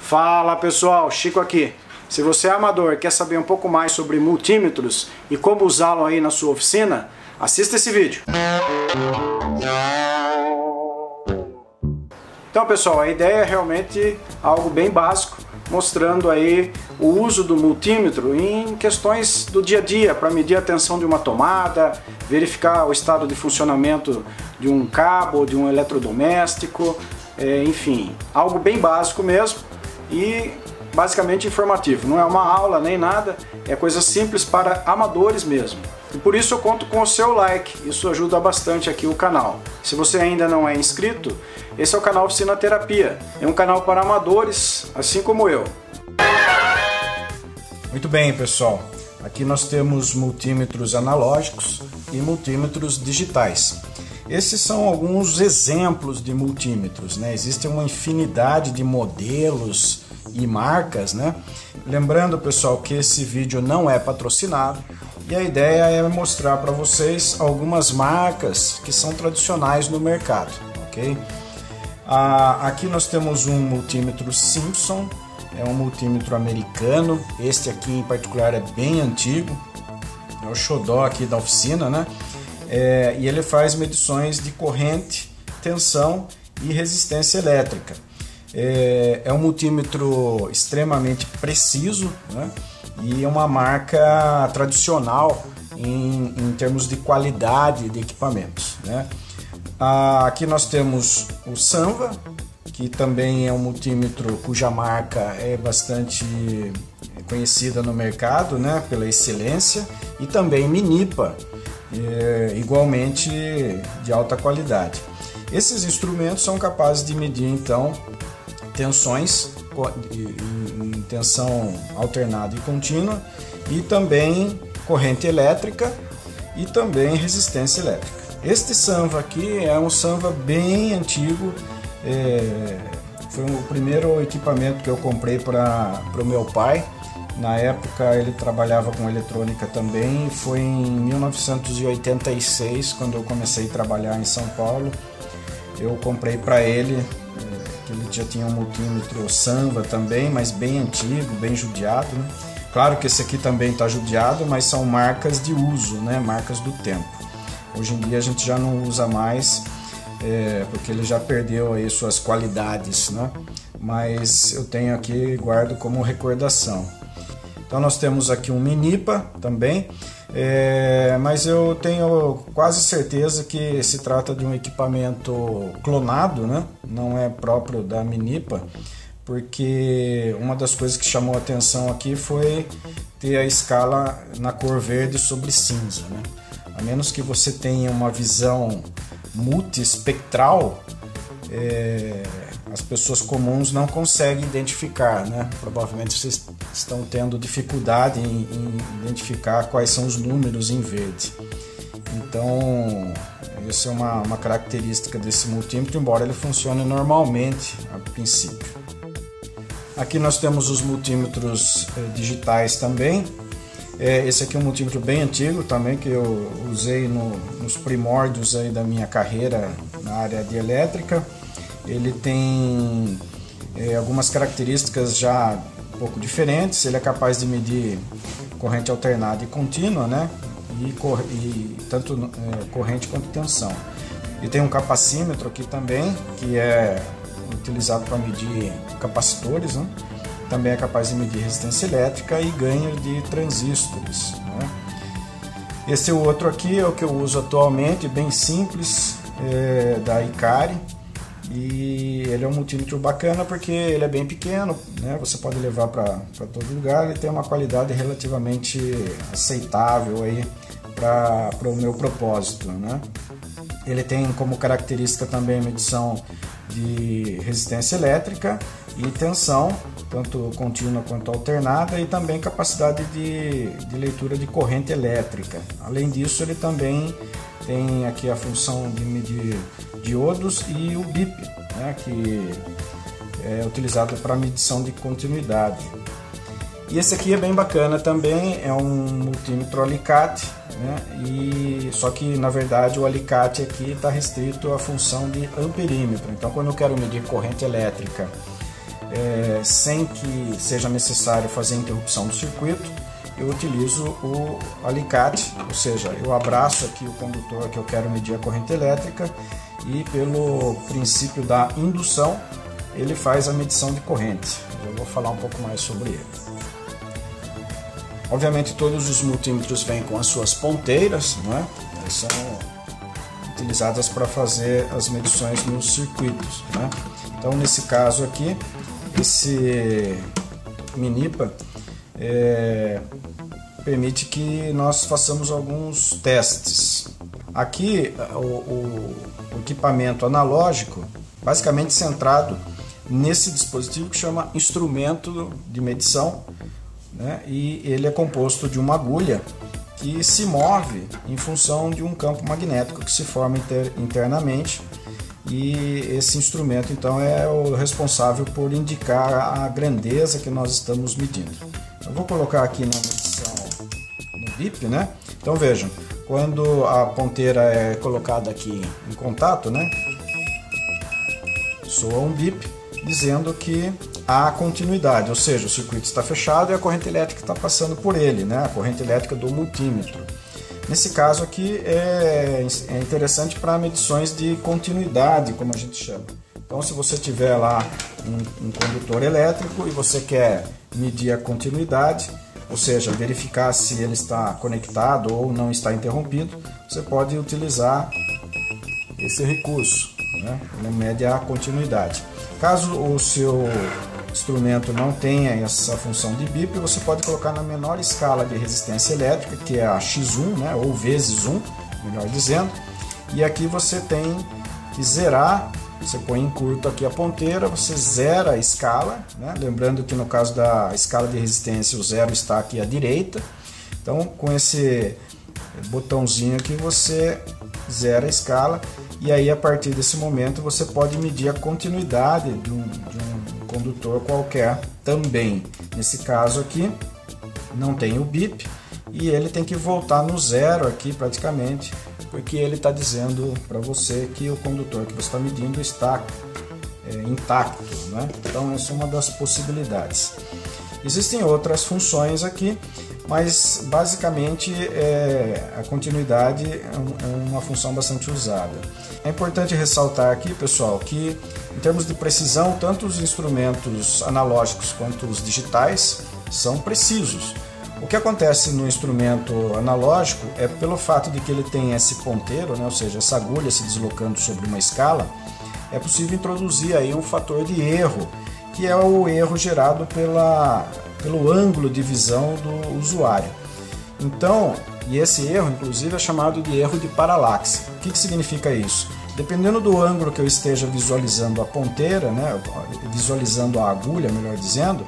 Fala pessoal, Chico aqui. Se você é amador e quer saber um pouco mais sobre multímetros e como usá-lo aí na sua oficina, assista esse vídeo. Então pessoal, a ideia é realmente algo bem básico, mostrando aí o uso do multímetro em questões do dia a dia, para medir a tensão de uma tomada, verificar o estado de funcionamento de um cabo, de um eletrodoméstico, enfim, algo bem básico mesmo e basicamente informativo. Não é uma aula nem nada, é coisa simples para amadores mesmo. E por isso eu conto com o seu like, isso ajuda bastante aqui o canal. Se você ainda não é inscrito, esse é o canal Oficina Terapia, é um canal para amadores, assim como eu. Muito bem pessoal, aqui nós temos multímetros analógicos e multímetros digitais. Esses são alguns exemplos de multímetros, né? Existem uma infinidade de modelos e marcas, né? Lembrando pessoal que esse vídeo não é patrocinado e a ideia é mostrar para vocês algumas marcas que são tradicionais no mercado, ok? Aqui nós temos um multímetro Simpson, é um multímetro americano. Este aqui em particular é bem antigo, é o xodó aqui da oficina, né? E ele faz medições de corrente, tensão e resistência elétrica. É um multímetro extremamente preciso, né? E é uma marca tradicional em termos de qualidade de equipamentos, né? Aqui nós temos o Sanva, que também é um multímetro cuja marca é bastante conhecida no mercado, né? Pela excelência, e também Minipa, igualmente de alta qualidade. Esses instrumentos são capazes de medir então tensões em tensão alternada e contínua, e também corrente elétrica e também resistência elétrica. Este Sanva aqui é um Sanva bem antigo, foi o primeiro equipamento que eu comprei para o meu pai. Na época ele trabalhava com eletrônica também, foi em 1986 quando eu comecei a trabalhar em São Paulo. Eu comprei para ele, que ele já tinha um multímetro Sanva também, mas bem antigo, bem judiado, né? Claro que esse aqui também está judiado, mas são marcas de uso, né? Marcas do tempo. Hoje em dia a gente já não usa mais, porque ele já perdeu aí suas qualidades, né? Mas eu tenho aqui e guardo como recordação. Então nós temos aqui um Minipa também, mas eu tenho quase certeza que se trata de um equipamento clonado, né? Não é próprio da Minipa, porque uma das coisas que chamou a atenção aqui foi ter a escala na cor verde sobre cinza, né? A menos que você tenha uma visão multiespectral, as pessoas comuns não conseguem identificar, né? Provavelmente vocês estão tendo dificuldade em identificar quais são os números em verde. Então, essa é uma característica desse multímetro, embora ele funcione normalmente a princípio. Aqui nós temos os multímetros digitais também. Esse aqui é um multímetro bem antigo também, que eu usei nos primórdios aí da minha carreira na área de elétrica. Ele tem algumas características já um pouco diferentes. Ele é capaz de medir corrente alternada e contínua, né? E tanto corrente quanto tensão. E tem um capacímetro aqui também, que é utilizado para medir capacitores, né? Também é capaz de medir resistência elétrica e ganho de transistores, né? Esse outro aqui é o que eu uso atualmente, bem simples, da Ikari. E ele é um multímetro bacana porque ele é bem pequeno, né? Você pode levar para todo lugar. Ele tem uma qualidade relativamente aceitável aí para o meu propósito, né? Ele tem como característica também a medição de resistência elétrica e tensão, tanto contínua quanto alternada, e também capacidade de leitura de corrente elétrica. Além disso, ele também tem aqui a função de medir diodos e o BIP, né, que é utilizado para medição de continuidade. E esse aqui é bem bacana também, é um multímetro alicate, né, só que na verdade o alicate aqui está restrito à função de amperímetro. Então quando eu quero medir corrente elétrica sem que seja necessário fazer interrupção do circuito, eu utilizo o alicate, ou seja, eu abraço aqui o condutor que eu quero medir a corrente elétrica e pelo princípio da indução ele faz a medição de corrente. Eu vou falar um pouco mais sobre ele. Obviamente todos os multímetros vêm com as suas ponteiras, não é? Elas são utilizadas para fazer as medições nos circuitos, né? Então nesse caso aqui, esse Minipa permite que nós façamos alguns testes. Aqui o equipamento analógico, basicamente centrado nesse dispositivo que chama instrumento de medição, né? E ele é composto de uma agulha que se move em função de um campo magnético que se forma internamente, e esse instrumento então é o responsável por indicar a grandeza que nós estamos medindo. Eu vou colocar aqui na medição no bip, né? Então vejam, quando a ponteira é colocada aqui em contato, né, soa um bip dizendo que há continuidade, ou seja, o circuito está fechado e a corrente elétrica está passando por ele, né, a corrente elétrica do multímetro. Nesse caso aqui é interessante para medições de continuidade, como a gente chama. Então, se você tiver lá um condutor elétrico e você quer medir a continuidade, ou seja, verificar se ele está conectado ou não está interrompido, você pode utilizar esse recurso, né? Ele mede a continuidade. Caso o seu instrumento não tenha essa função de bip, você pode colocar na menor escala de resistência elétrica, que é a X1, né? Ou vezes 1, melhor dizendo, e aqui você tem que zerar. Você põe em curto aqui a ponteira, você zera a escala, né? Lembrando que no caso da escala de resistência o zero está aqui à direita. Então com esse botãozinho aqui você zera a escala, e aí a partir desse momento você pode medir a continuidade de um condutor qualquer também. Nesse caso aqui não tem o bip e ele tem que voltar no zero aqui praticamente, porque ele está dizendo para você que o condutor que você está medindo está intacto, né? Então essa é uma das possibilidades. Existem outras funções aqui, mas basicamente a continuidade é uma função bastante usada. É importante ressaltar aqui, pessoal, que em termos de precisão, tanto os instrumentos analógicos quanto os digitais são precisos. O que acontece no instrumento analógico é pelo fato de que ele tem esse ponteiro, né, ou seja, essa agulha se deslocando sobre uma escala, é possível introduzir aí um fator de erro, que é o erro gerado pelo ângulo de visão do usuário. Então, e esse erro, inclusive, é chamado de erro de paralaxe. O que significa isso? Dependendo do ângulo que eu esteja visualizando a ponteira, né, visualizando a agulha, melhor dizendo,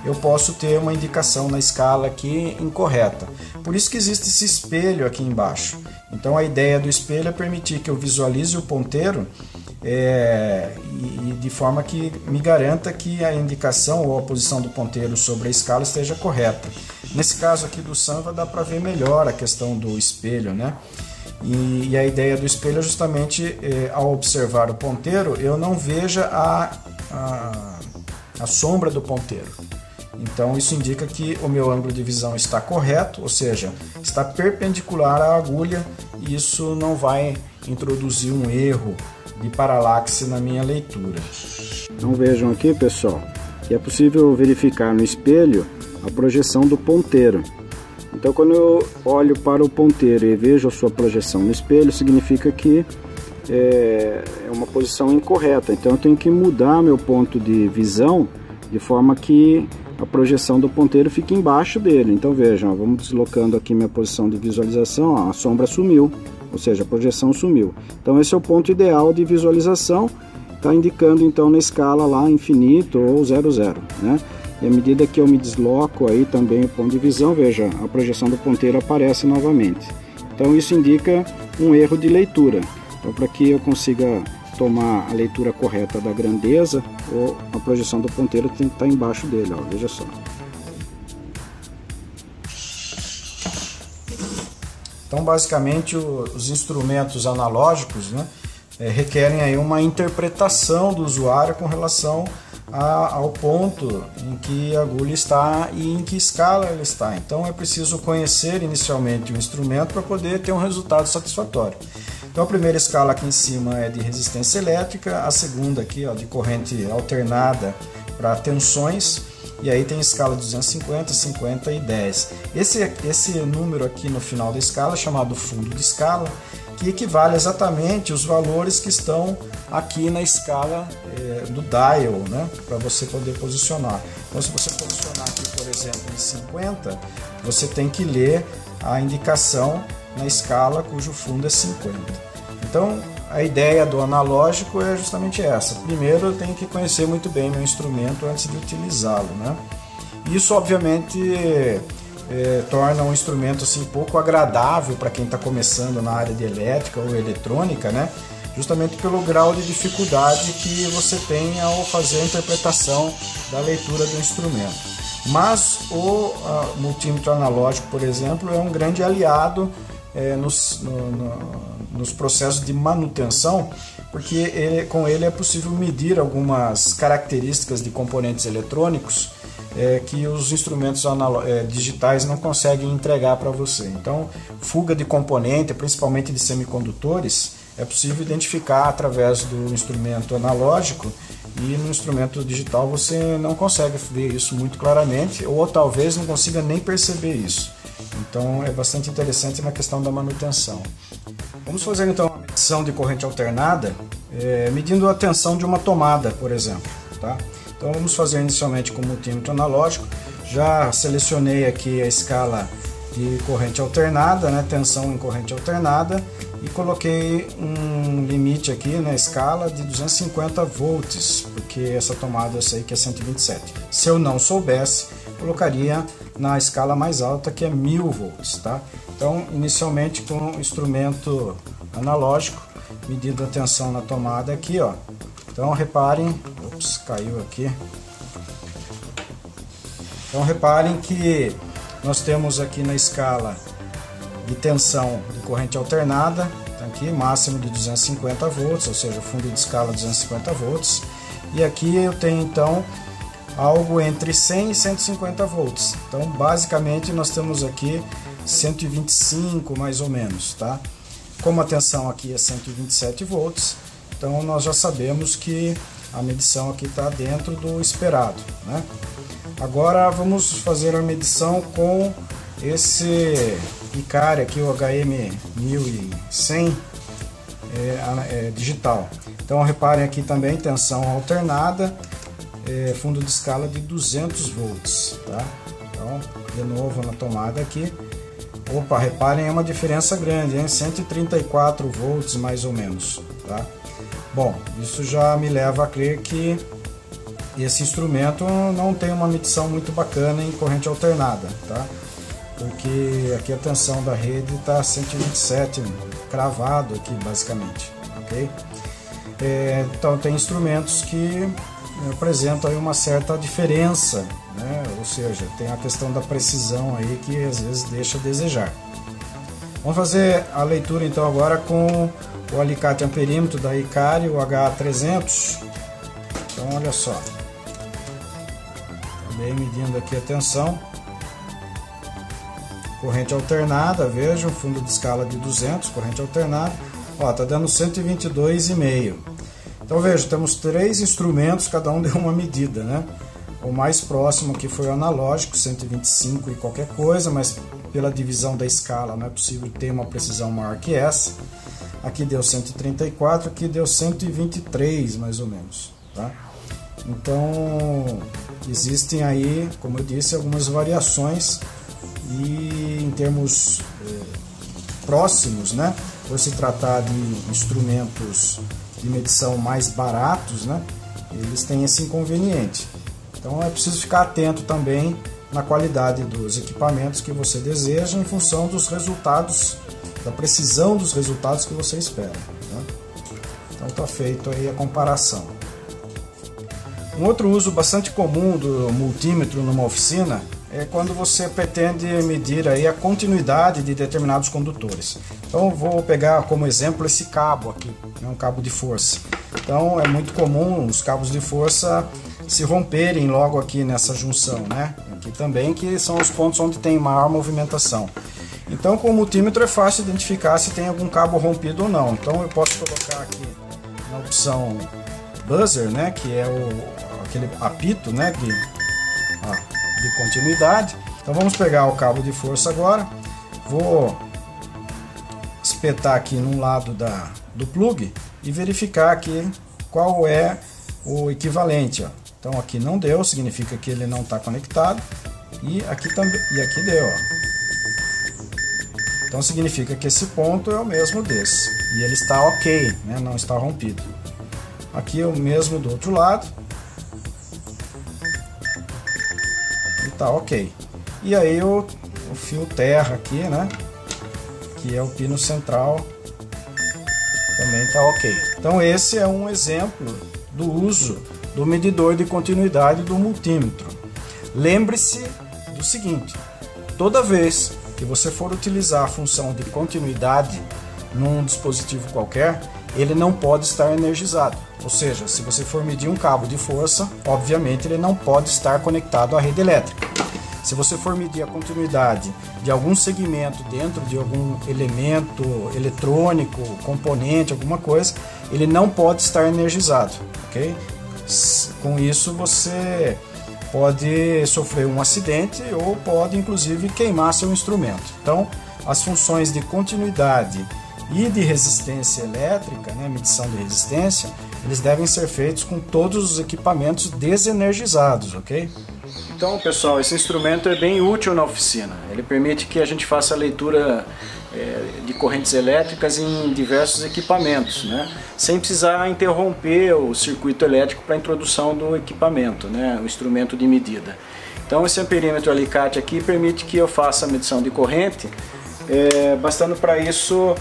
eu posso ter uma indicação na escala aqui incorreta. Por isso que existe esse espelho aqui embaixo. Então a ideia do espelho é permitir que eu visualize o ponteiro e de forma que me garanta que a indicação ou a posição do ponteiro sobre a escala esteja correta. Nesse caso aqui do Sanva dá para ver melhor a questão do espelho, né? E a ideia do espelho é justamente ao observar o ponteiro eu não veja a sombra do ponteiro. Então isso indica que o meu ângulo de visão está correto, ou seja, está perpendicular à agulha, e isso não vai introduzir um erro de paralaxe na minha leitura. Então vejam aqui, pessoal, que é possível verificar no espelho a projeção do ponteiro. Então quando eu olho para o ponteiro e vejo a sua projeção no espelho, significa que é uma posição incorreta. Então eu tenho que mudar meu ponto de visão de forma que a projeção do ponteiro fica embaixo dele. Então vejam, ó, vamos deslocando aqui minha posição de visualização, ó, a sombra sumiu, ou seja, a projeção sumiu. Então esse é o ponto ideal de visualização, está indicando então na escala lá infinito ou 00, né? E à medida que eu me desloco aí também o ponto de visão, veja, a projeção do ponteiro aparece novamente. Então isso indica um erro de leitura. Então para que eu consiga tomar a leitura correta da grandeza, ou a projeção do ponteiro tem que estar embaixo dele, ó, veja só. Então basicamente os instrumentos analógicos, né, requerem aí uma interpretação do usuário com relação ao ponto em que a agulha está e em que escala ela está. Então é preciso conhecer inicialmente o instrumento para poder ter um resultado satisfatório. Então a primeira escala aqui em cima é de resistência elétrica, a segunda aqui, ó, de corrente alternada para tensões, e aí tem escala 250, 50 e 10. Esse número aqui no final da escala é chamado fundo de escala, que equivale exatamente os valores que estão aqui na escala do dial, né, para você poder posicionar. Então se você posicionar aqui, por exemplo, em 50, você tem que ler a indicação na escala cujo fundo é 50. Então a ideia do analógico é justamente essa. Primeiro eu tenho que conhecer muito bem meu instrumento antes de utilizá-lo, né? Isso obviamente torna um instrumento assim pouco agradável para quem está começando na área de elétrica ou eletrônica, né? Justamente pelo grau de dificuldade que você tem ao fazer a interpretação da leitura do instrumento. Mas o multímetro analógico, por exemplo, é um grande aliado nos processos de manutenção, porque com ele é possível medir algumas características de componentes eletrônicos que os instrumentos digitais não conseguem entregar para você. Então, fuga de componente, principalmente de semicondutores, é possível identificar através do instrumento analógico, e no instrumento digital você não consegue ver isso muito claramente, ou talvez não consiga nem perceber isso. Então é bastante interessante na questão da manutenção. Vamos fazer então uma medição de corrente alternada, medindo a tensão de uma tomada, por exemplo, tá? Então vamos fazer inicialmente com o multímetro analógico. Já selecionei aqui a escala de corrente alternada, né, tensão em corrente alternada, e coloquei um limite aqui na escala de 250 volts, porque essa tomada eu sei que é 127. Se eu não soubesse, colocaria na escala mais alta, que é 1000 volts, tá? Então, inicialmente com o instrumento analógico, medindo a tensão na tomada aqui, ó. Então, reparem, caiu aqui. Então, reparem que nós temos aqui na escala de tensão de corrente alternada, aqui máximo de 250 volts, ou seja, fundo de escala 250 volts. E aqui eu tenho então algo entre 100 e 150 volts. Então, basicamente, nós temos aqui 125 mais ou menos, tá? Como a tensão aqui é 127 volts, então nós já sabemos que a medição aqui está dentro do esperado, né? Agora vamos fazer a medição com esse Icari aqui, o HM1100 digital. Então reparem aqui também, tensão alternada, fundo de escala de 200 volts, tá? Então, de novo na tomada aqui. Opa, reparem, é uma diferença grande, hein? 134 volts mais ou menos, tá? Bom, isso já me leva a crer que esse instrumento não tem uma medição muito bacana em corrente alternada, tá? Porque aqui a tensão da rede está 127, cravado aqui basicamente, ok? Então tem instrumentos que apresentam aí uma certa diferença, né? Ou seja, tem a questão da precisão aí que às vezes deixa a desejar. Vamos fazer a leitura então agora com o alicate amperímetro da Icari, o H300. Então olha só, também medindo aqui a tensão, corrente alternada, vejam, fundo de escala de 200, corrente alternada, ó, tá dando 122,5. Então veja, temos 3 instrumentos, cada um deu uma medida, né? O mais próximo aqui foi o analógico, 125 e qualquer coisa, mas pela divisão da escala não é possível ter uma precisão maior que essa. Aqui deu 134, aqui deu 123 mais ou menos, tá? Então existem aí, como eu disse, algumas variações, e em termos próximos, né, por se tratar de instrumentos de medição mais baratos, né, eles têm esse inconveniente. Então é preciso ficar atento também na qualidade dos equipamentos que você deseja, em função dos resultados, da precisão dos resultados que você espera, né? Então está feito aí a comparação. Um outro uso bastante comum do multímetro numa oficina é quando você pretende medir aí a continuidade de determinados condutores. Então vou pegar como exemplo esse cabo aqui, é um cabo de força. Então é muito comum os cabos de força se romperem logo aqui nessa junção, né? Aqui também, que são os pontos onde tem maior movimentação. Então, com o multímetro é fácil identificar se tem algum cabo rompido ou não. Então eu posso colocar aqui na opção buzzer, né, que é aquele apito, né, de continuidade. Então vamos pegar o cabo de força agora. Vou espetar aqui no lado do plug e verificar aqui qual é o equivalente. Ó. Então aqui não deu, significa que ele não está conectado. E aqui também, e aqui deu. Ó. Então significa que esse ponto é o mesmo desse. E ele está ok, né? Não está rompido. Aqui é o mesmo do outro lado. E está ok. E aí o fio terra aqui, né? Que é o pino central. Também está ok. Então esse é um exemplo do uso do medidor de continuidade do multímetro. Lembre-se do seguinte: toda vez que você for utilizar a função de continuidade num dispositivo qualquer, ele não pode estar energizado. Ou seja, se você for medir um cabo de força, obviamente ele não pode estar conectado à rede elétrica. Se você for medir a continuidade de algum segmento dentro de algum elemento eletrônico, componente, alguma coisa, ele não pode estar energizado, ok? Com isso você pode sofrer um acidente ou pode inclusive queimar seu instrumento. Então, as funções de continuidade e de resistência elétrica, né, medição de resistência, eles devem ser feitos com todos os equipamentos desenergizados, ok? Então, pessoal, esse instrumento é bem útil na oficina. Ele permite que a gente faça a leitura de correntes elétricas em diversos equipamentos, né? Sem precisar interromper o circuito elétrico para a introdução do equipamento, né? O instrumento de medida. Então esse amperímetro alicate aqui permite que eu faça a medição de corrente, bastando para isso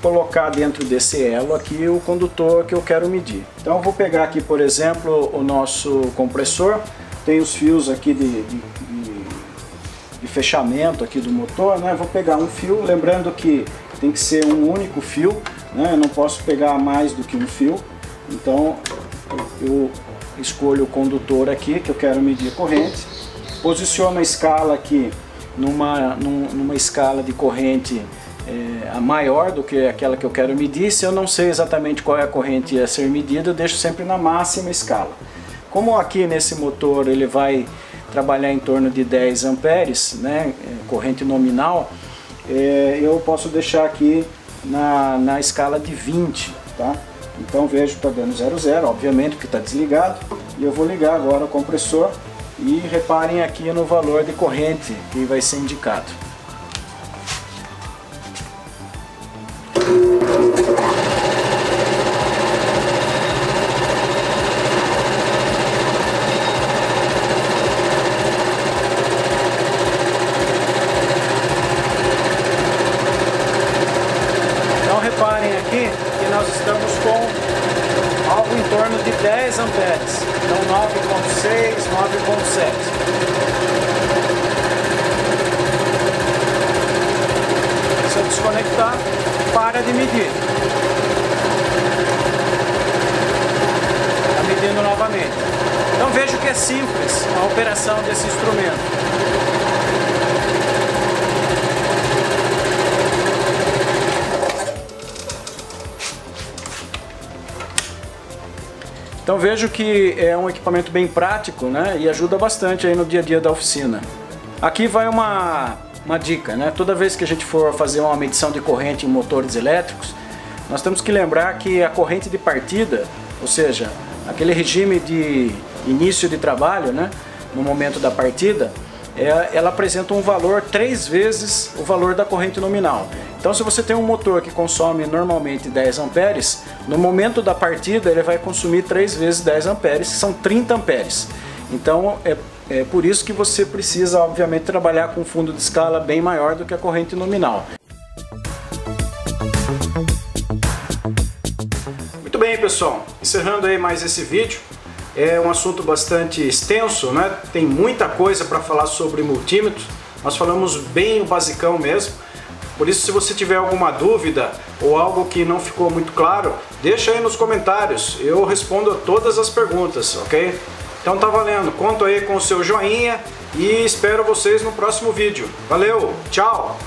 colocar dentro desse elo aqui o condutor que eu quero medir. Então eu vou pegar aqui, por exemplo, o nosso compressor, tem os fios aqui de fechamento aqui do motor, né? Vou pegar um fio, lembrando que tem que ser um único fio, né? Eu não posso pegar mais do que um fio. Então eu escolho o condutor aqui que eu quero medir a corrente, posiciono a escala aqui numa escala de corrente a maior do que aquela que eu quero medir. Se eu não sei exatamente qual é a corrente a ser medida, eu deixo sempre na máxima escala. Como aqui nesse motor ele vai trabalhar em torno de 10 amperes, né, corrente nominal, eu posso deixar aqui na escala de 20, tá? Então vejo que está dando 00, obviamente porque está desligado, e eu vou ligar agora o compressor e reparem aqui no valor de corrente que vai ser indicado. Reparem aqui que nós estamos com algo em torno de 10 amperes, então 9.6, 9.7. Se eu desconectar, para de medir. Está medindo novamente. Então vejo que é simples a operação desse instrumento. Então vejo que é um equipamento bem prático, né, e ajuda bastante aí no dia a dia da oficina. Aqui vai uma dica, né? Toda vez que a gente for fazer uma medição de corrente em motores elétricos, nós temos que lembrar que a corrente de partida, ou seja, aquele regime de início de trabalho, né, no momento da partida, ela apresenta um valor 3 vezes o valor da corrente nominal. Então se você tem um motor que consome normalmente 10 amperes, no momento da partida ele vai consumir 3 vezes 10 amperes, que são 30 amperes. Então é por isso que você precisa, obviamente, trabalhar com um fundo de escala bem maior do que a corrente nominal. Muito bem, pessoal, encerrando aí mais esse vídeo. É um assunto bastante extenso, né? Tem muita coisa para falar sobre multímetros. Nós falamos bem o basicão mesmo. Por isso, se você tiver alguma dúvida ou algo que não ficou muito claro, deixa aí nos comentários. Eu respondo a todas as perguntas, ok? Então tá valendo, conto aí com o seu joinha e espero vocês no próximo vídeo. Valeu, tchau!